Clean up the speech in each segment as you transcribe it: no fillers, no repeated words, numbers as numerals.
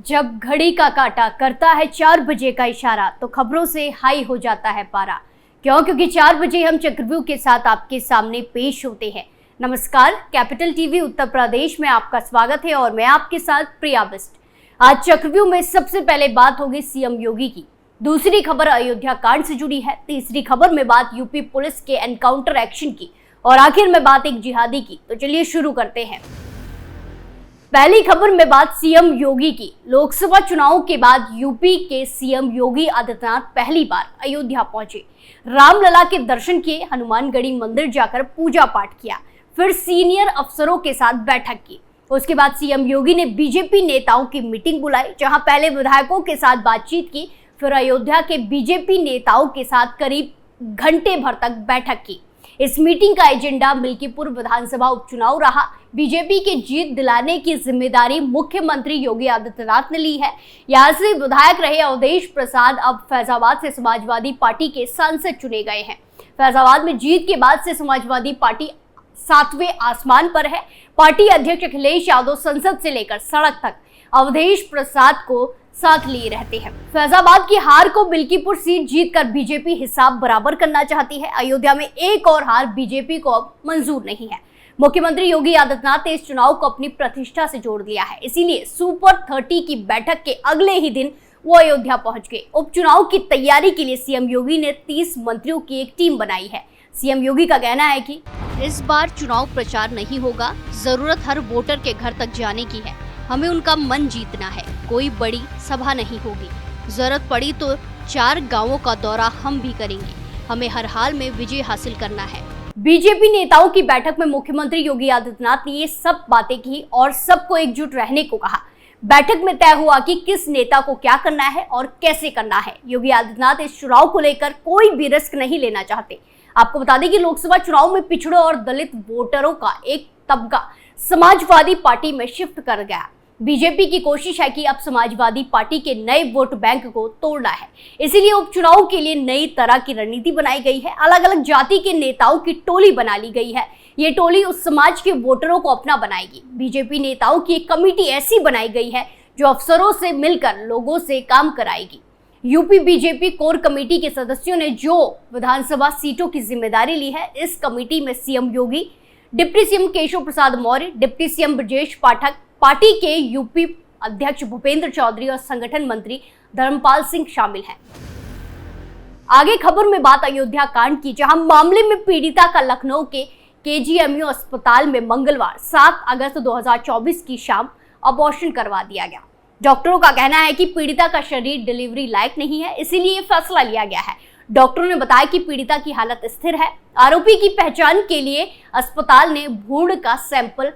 जब घड़ी का काटा करता है 4 बजे का इशारा तो खबरों से हाई हो जाता है पारा। क्योंकि 4 बजे हम चक्रव्यूह के साथ आपके सामने पेश होते हैं। नमस्कार, कैपिटल टीवी उत्तर प्रदेश में आपका स्वागत है और मैं आपके साथ प्रिया बिस्ट। आज चक्रव्यूह में सबसे पहले बात होगी सीएम योगी की। दूसरी खबर अयोध्या कांड से जुड़ी है। तीसरी खबर में बात यूपी पुलिस के एनकाउंटर एक्शन की और आखिर में बात एक जिहादी की। तो चलिए शुरू करते हैं। पहली खबर में बात सीएम योगी की। लोकसभा चुनाव के बाद यूपी के सीएम योगी आदित्यनाथ पहली बार अयोध्या पहुंचे। रामलला के दर्शन किए, हनुमानगढ़ी मंदिर जाकर पूजा पाठ किया, फिर सीनियर अफसरों के साथ बैठक की। उसके बाद सीएम योगी ने बीजेपी नेताओं की मीटिंग बुलाई, जहां पहले विधायकों के साथ बातचीत की, फिर अयोध्या के बीजेपी नेताओं के साथ करीब घंटे भर तक बैठक की। इस मीटिंग का एजेंडा मिल्कीपुर विधानसभा उपचुनाव रहा। बीजेपी की जीत दिलाने की जिम्मेदारी मुख्यमंत्री योगी आदित्यनाथ ने ली है। यहाँ से विधायक रहे अवधेश प्रसाद अब फैजाबाद से समाजवादी पार्टी के सांसद चुने गए हैं। फैजाबाद में जीत के बाद से समाजवादी पार्टी 7वें आसमान पर है। पार्टी अध्यक्ष अखिलेश यादव संसद से लेकर सड़क तक अवधेश प्रसाद को साथ लिए रहते हैं। फैजाबाद की हार को मिल्कीपुर सीट जीतकर बीजेपी हिसाब बराबर करना चाहती है। अयोध्या में एक और हार बीजेपी को अब मंजूर नहीं है। मुख्यमंत्री योगी आदित्यनाथ ने इस चुनाव को अपनी प्रतिष्ठा से जोड़ दिया है, इसीलिए सुपर 30 की बैठक के अगले ही दिन वो अयोध्या पहुंच गए। उपचुनाव की तैयारी के लिए सीएम योगी ने 30 मंत्रियों की एक टीम बनाई है। सीएम योगी का कहना है कि इस बार चुनाव प्रचार नहीं होगा, जरूरत हर वोटर के घर तक जाने की है। हमें उनका मन जीतना है। कोई बड़ी सभा नहीं होगी, जरूरत पड़ी तो 4 गांवों का दौरा हम भी करेंगे। हमें हर हाल में विजय हासिल करना है। बीजेपी नेताओं की बैठक में मुख्यमंत्री योगी आदित्यनाथ ने ये सब बातें की और सबको एकजुट रहने को कहा। बैठक में तय हुआ कि किस नेता को क्या करना है और कैसे करना है। योगी आदित्यनाथ इस चुनाव को लेकर कोई भी रिस्क नहीं लेना चाहते। आपको बता दें कि लोकसभा चुनाव में पिछड़ों और दलित वोटरों का एक तबका समाजवादी पार्टी में शिफ्ट कर गया। बीजेपी की कोशिश है कि अब समाजवादी पार्टी के नए वोट बैंक को तोड़ना है, इसीलिए उपचुनाव के लिए नई तरह की रणनीति बनाई गई है। अलग अलग जाति के नेताओं की टोली बना ली गई है। ये टोली उस समाज के वोटरों को अपना बनाएगी। बीजेपी नेताओं की एक कमेटी ऐसी बनाई गई है जो अफसरों से मिलकर लोगों से काम कराएगी। यूपी बीजेपी कोर कमेटी के सदस्यों ने जो विधानसभा सीटों की जिम्मेदारी ली है, इस कमेटी में सीएम योगी, deputy CM Keshav Prasad Maurya, deputy CM Brajesh Pathak, party के यूपी अध्यक्ष भूपेंद्र चौधरी और संगठन मंत्री धर्मपाल सिंह शामिल हैं। आगे खबर में बात अयोध्या कांड की, जहां मामले में पीड़िता का लखनऊ के केजीएमयू अस्पताल में मंगलवार 7 अगस्त 2024 की शाम अबॉर्शन करवा दिया गया। डॉक्टरों का कहना है कि पीड़िता का शरीर डिलीवरी लायक नहीं है, इसीलिए ये फैसला लिया गया है। डॉक्टरों ने बताया कि पीड़िता की हालत स्थिर है। आरोपी की पहचान के लिए अस्पताल ने भ्रूण का सैंपल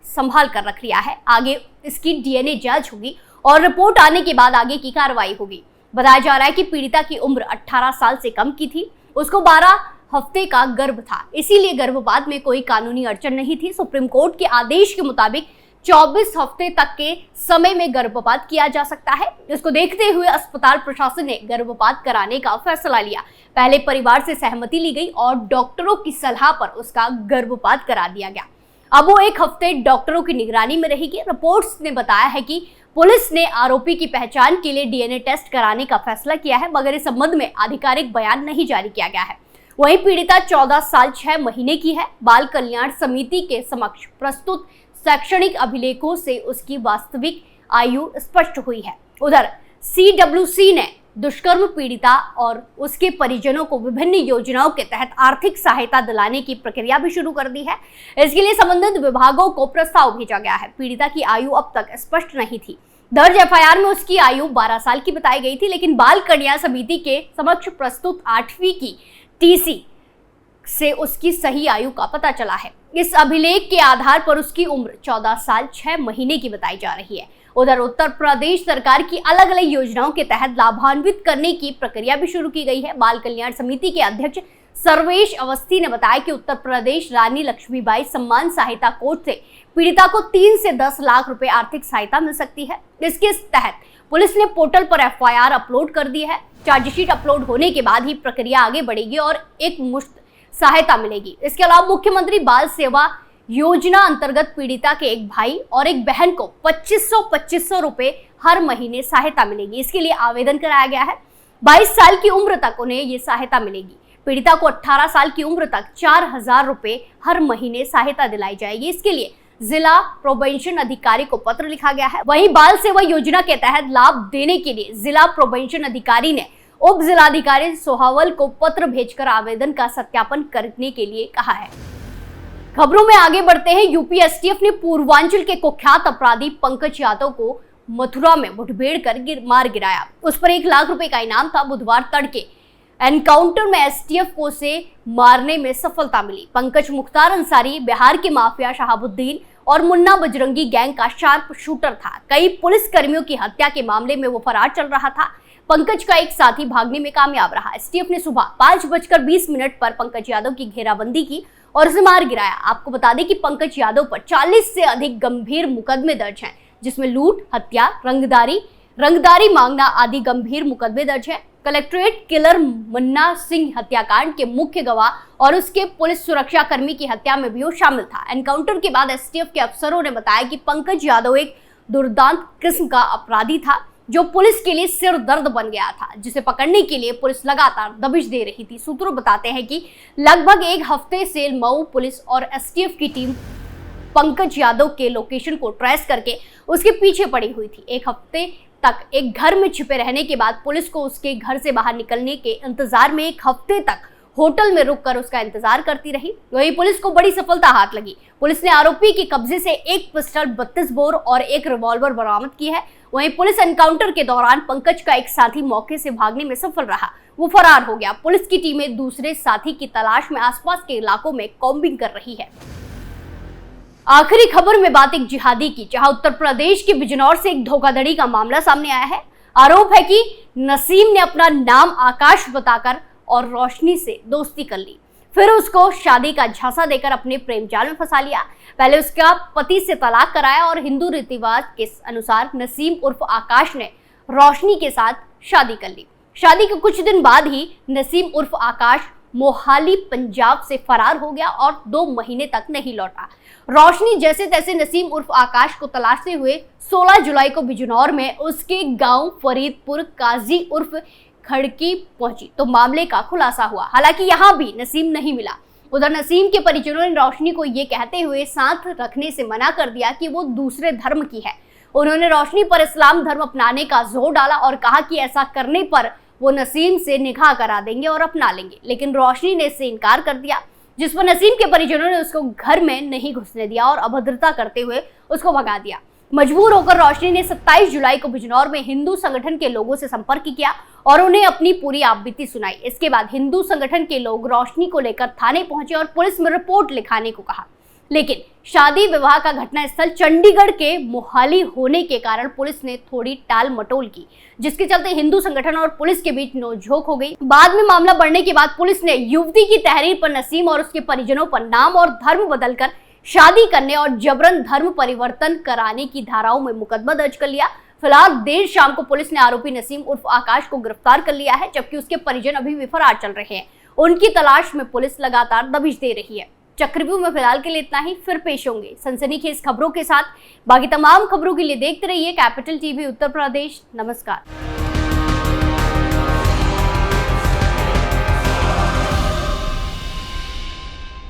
संभाल कर रख लिया है। आगे इसकी डीएनए जांच होगी और रिपोर्ट आने के बाद आगे की कार्रवाई होगी। बताया जा रहा है कि पीड़िता की उम्र 18 साल से कम की थी। उसको 12 हफ्ते का गर्भ था, इसीलिए गर्भपात में कोई कानूनी अड़चन नहीं थी। सुप्रीम कोर्ट के आदेश के मुताबिक 24 हफ्ते तक के समय में गर्भपात किया जा सकता है। इसको देखते हुए अस्पताल प्रशासन ने गर्भपात कराने का फैसला लिया। पहले परिवार से सहमति ली गई और डॉक्टरों की सलाह पर उसका गर्भपात करा दिया गया। अब वो 1 हफ्ते डॉक्टरों की निगरानी में रहेगी। रिपोर्ट्स ने बताया है कि पुलिस ने आरोपी की पहचान के लिए डीएनए टेस्ट कराने का फैसला किया है, मगर इस संबंध में आधिकारिक बयान नहीं जारी किया गया है। वहीं पीड़िता 14 साल 6 महीने की है। बाल कल्याण समिति के समक्ष प्रस्तुत शैक्षणिक अभिलेखों से उसकी वास्तविक आयु स्पष्ट हुई है। उधर CWC ने दुष्कर्म पीड़िता और उसके परिजनों को विभिन्न योजनाओं के तहत आर्थिक सहायता दिलाने की प्रक्रिया भी शुरू कर दी है। इसके लिए संबंधित विभागों को प्रस्ताव भेजा गया है। पीड़िता की आयु अब तक स्पष्ट नहीं थी। दर्ज एफआईआर में उसकी आयु 12 साल की बताई गई थी, लेकिन बाल कल्याण समिति के समक्ष प्रस्तुत 8वीं की टीसी से उसकी सही आयु का पता चला है। इस अभिलेख के आधार पर उसकी उम्र 14 साल 6 महीने की बताई जा रही है। उधर उत्तर प्रदेश सरकार की अलग अलग योजनाओं के तहत लाभान्वित करने की प्रक्रिया भी शुरू की गई है। बाल कल्याण समिति के अध्यक्ष सर्वेश अवस्थी ने बताया कि उत्तर प्रदेश रानी लक्ष्मीबाई सम्मान सहायता कोष से पीड़िता को 3 से 10 लाख रुपए आर्थिक सहायता मिल सकती है। इसके तहत पुलिस ने पोर्टल पर एफआईआर अपलोड कर दी है। चार्जशीट अपलोड होने के बाद ही प्रक्रिया आगे बढ़ेगी और एक मुश्त सहायता मिलेगी। इसके अलावा मुख्यमंत्री बाल सेवा योजना अंतर्गत पीड़िता के एक भाई और एक बहन को 2500 रुपए हर महीने सहायता मिलेगी। इसके लिए आवेदन कराया गया है। 22 साल की उम्र तक उन्हें ये सहायता मिलेगी। पीड़िता को 18 साल की उम्र तक 4000 रुपए हर महीने सहायता दिलाई जाएगी। इसके लिए जिला प्रोबेंशन अधिकारी को पत्र लिखा गया है। वहीं बाल सेवा योजना के तहत लाभ देने के लिए जिला प्रोबेंशन अधिकारी ने उप जिलाधिकारी सोहावल को पत्र भेजकर आवेदन का सत्यापन करने के लिए कहा है। खबरों में आगे बढ़ते हैं। यूपी एसटीएफ ने पूर्वांचल के कुख्यात अपराधी पंकज यादव को मथुरा में मुठभेड़ कर मार गिराया। उस पर 1 लाख रुपए का इनाम था। बुधवार तड़के एनकाउंटर में एसटीएफ को उसे मारने में सफलता मिली। पंकज मुख्तार अंसारी बिहार के माफिया शहाबुद्दीन और मुन्ना बजरंगी गैंग का शार्प शूटर था। कई पुलिस कर्मियों की हत्या के मामले में वो फरार चल रहा था। पंकज का एक साथी भागने में कामयाब रहा। एसटीएफ ने सुबह 5:20 पर पंकज यादव की घेराबंदी की और उसे मार गिराया। आपको बता दें कि पंकज यादव पर 40 से अधिक गंभीर मुकदमे दर्ज हैं, जिसमें लूट, हत्या, रंगदारी मांगना आदि गंभीर मुकदमे दर्ज हैं। कलेक्ट्रेट किलर मुन्ना सिंह हत्याकांड के मुख्य गवाह और उसके पुलिस सुरक्षा कर्मी की हत्या में भी वो शामिल था। एनकाउंटर के बाद एसटीएफ के अफसरों ने बताया कि पंकज यादव एक दुर्दांत किस्म का अपराधी था जो पुलिस के लिए सिर दर्द बन गया था, जिसे पकड़ने के लिए पुलिस लगातार दबिश दे रही थी। सूत्रों बताते हैं कि लगभग 1 हफ्ते से मऊ पुलिस और एसटीएफ की टीम पंकज यादव के लोकेशन को ट्रेस करके उसके पीछे पड़ी हुई थी। 1 हफ्ते तक एक घर में छिपे रहने के बाद पुलिस को उसके घर से बाहर निकलने के इंतजार में 1 हफ्ते तक होटल में रुककर उसका इंतजार करती रही। वहीं पुलिस को बड़ी सफलता हाथ लगी। पुलिस ने आरोपी के कब्जे से 1 पिस्टल, 32 बोर और 1 रिवॉल्वर बरामद की है। वहीं पुलिस एनकाउंटर के दौरान पंकज का एक साथी मौके से भागने में सफल रहा। वो फरार हो गया। पुलिस की टीमें दूसरे साथी की तलाश में आसपास के इलाकों में कॉम्बिंग कर रही है। आखिरी खबर में बात एक जिहादी की, जहां उत्तर प्रदेश के बिजनौर से एक धोखाधड़ी का मामला सामने आया है। आरोप है कि नसीम ने अपना नाम आकाश बताकर और रोशनी से दोस्ती कर ली, फिर उसको शादी का झांसा देकर अपने प्रेम जाल में फंसा लिया। पहले उसका पति से तलाक कराया और हिंदू रीति रिवाज के अनुसार नसीम उर्फ आकाश ने रोशनी के साथ शादी कर ली। शादी के कुछ दिन बाद ही नसीम उर्फ आकाश मोहाली पंजाब से फरार हो गया और 2 महीने तक नहीं लौटा। रोशनी जैसे तैसे नसीम उर्फ आकाश को तलाशते हुए 16 जुलाई को बिजनौर में उसके गांव फरीदपुर काजी उर्फ खड़की पहुंची तो मामले का खुलासा हुआ। हालांकि यहां भी नसीम नहीं मिला। उधर नसीम के परिजनों ने रोशनी को ये कहते हुए साथ रखने से मना कर दिया कि वो दूसरे धर्म की है। उन्होंने रोशनी पर इस्लाम धर्म अपनाने का जोर डाला और कहा कि ऐसा करने पर वो नसीम से निकाह करा देंगे और अपना लेंगे, लेकिन रोशनी ने इससे इनकार कर दिया, जिस पर नसीम के परिजनों ने उसको घर में नहीं घुसने दिया और अभद्रता करते हुए उसको भगा दिया। मजबूर होकर रोशनी ने 27 जुलाई को बिजनौर में हिंदू संगठन के लोगों से संपर्क किया और उन्हें अपनी पूरी आपबीती सुनाई। इसके बाद हिंदू संगठन के लोग रोशनी को लेकर थाने पहुंचे और पुलिस में रिपोर्ट लिखाने को कहा, लेकिन शादी विवाह का घटनास्थल चंडीगढ़ के मोहाली होने के कारण पुलिस ने थोड़ी टाल मटोल की, जिसके चलते हिंदू संगठन और पुलिस के बीच नोकझोंक हो गई। बाद में मामला बढ़ने के बाद पुलिस ने युवती की तहरीर पर नसीम और उसके परिजनों पर नाम और धर्म बदलकर शादी करने और जबरन धर्म परिवर्तन कराने की धाराओं में मुकदमा दर्ज कर लिया। फिलहाल देर शाम को पुलिस ने आरोपी नसीम उर्फ आकाश को गिरफ्तार कर लिया है, जबकि उसके परिजन अभी भी फरार चल रहे हैं। उनकी तलाश में पुलिस लगातार दबिश दे रही है। चक्रव्यूह में फिलहाल के लिए इतना ही, फिर पेश होंगे सनसनीखेज खबरों के साथ। बाकी तमाम खबरों के लिए देखते रहिए कैपिटल टीवी उत्तर प्रदेश। नमस्कार।